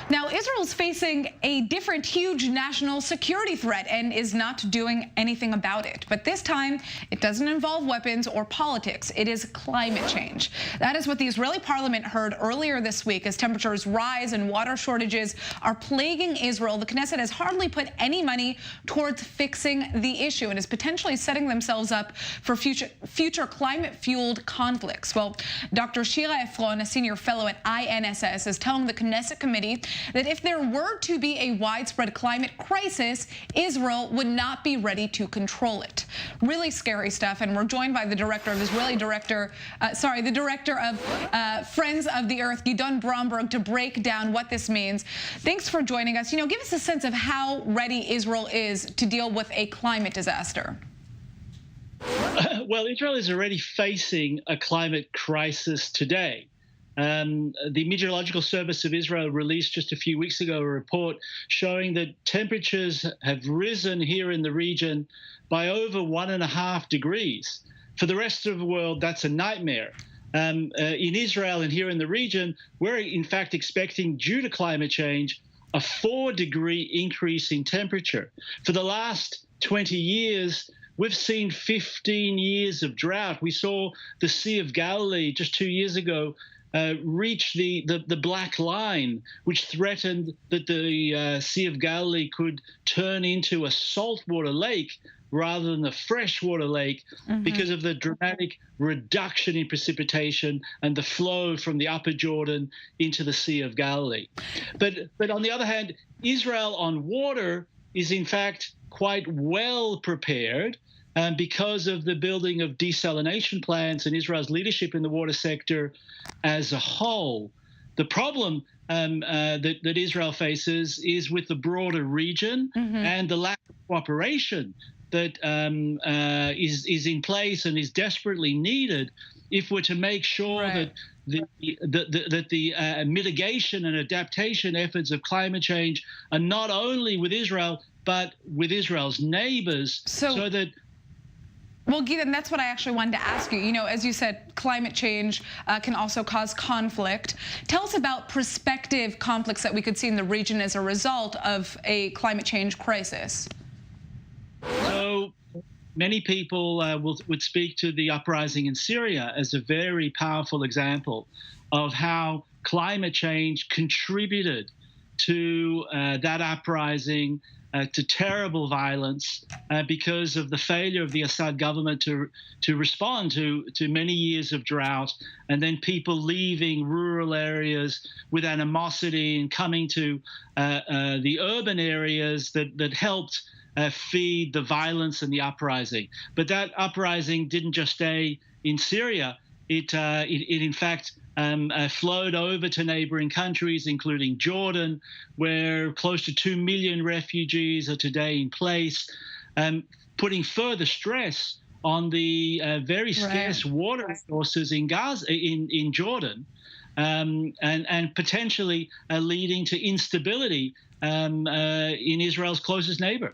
Now, Israel's facing a different huge national security threat and is not doing anything about it. But this time, it doesn't involve weapons or politics. It is climate change. That is what the Israeli parliament heard earlier this week. As temperatures rise and water shortages are plaguing Israel, the Knesset has hardly put any money towards fixing the issue and is potentially setting themselves up for future climate-fueled conflicts. Well, Dr. Shira Efron, a senior fellow at INSS, is telling the Knesset committee that if there were to be a widespread climate crisis, Israel would not be ready to control it. Really scary stuff, and we're joined by the director of the director of Friends of the Earth, Gidon Bromberg, to break down what this means. Thanks for joining us. Give us a sense of how ready Israel is to deal with a climate disaster. Well, Israel is already facing a climate crisis today. The Meteorological Service of Israel released just a few weeks ago a report showing that temperatures have risen here in the region by over 1.5 degrees. For the rest of the world, that's a nightmare. In Israel and here in the region, we're in fact expecting, due to climate change, a 4-degree increase in temperature. For the last 20 years, we've seen 15 years of drought. We saw the Sea of Galilee just 2 years ago reach the black line, which threatened that the Sea of Galilee could turn into a saltwater lake rather than a freshwater lake because of the dramatic reduction in precipitation and the flow from the upper Jordan into the Sea of Galilee. But on the other hand, Israel on water is in fact quite well prepared because of the building of desalination plants and Israel's leadership in the water sector as a whole. The problem that Israel faces is with the broader region and the lack of cooperation that is in place and is desperately needed if we're to make sure that the mitigation and adaptation efforts of climate change are not only with Israel, but with Israel's neighbors, so that. Well, Gidon, that's what I actually wanted to ask you. As you said, climate change can also cause conflict. Tell us about prospective conflicts that we could see in the region as a result of a climate change crisis. So many people would speak to the uprising in Syria as a very powerful example of how climate change contributed to that uprising, to terrible violence because of the failure of the Assad government to respond to many years of drought, and then people leaving rural areas with animosity and coming to the urban areas that helped feed the violence and the uprising. But that uprising didn't just stay in Syria. It in fact flowed over to neighboring countries, including Jordan, where close to 2 million refugees are today in place, putting further stress on the very scarce water resources in Gaza, in Jordan, and potentially leading to instability in Israel's closest neighbor.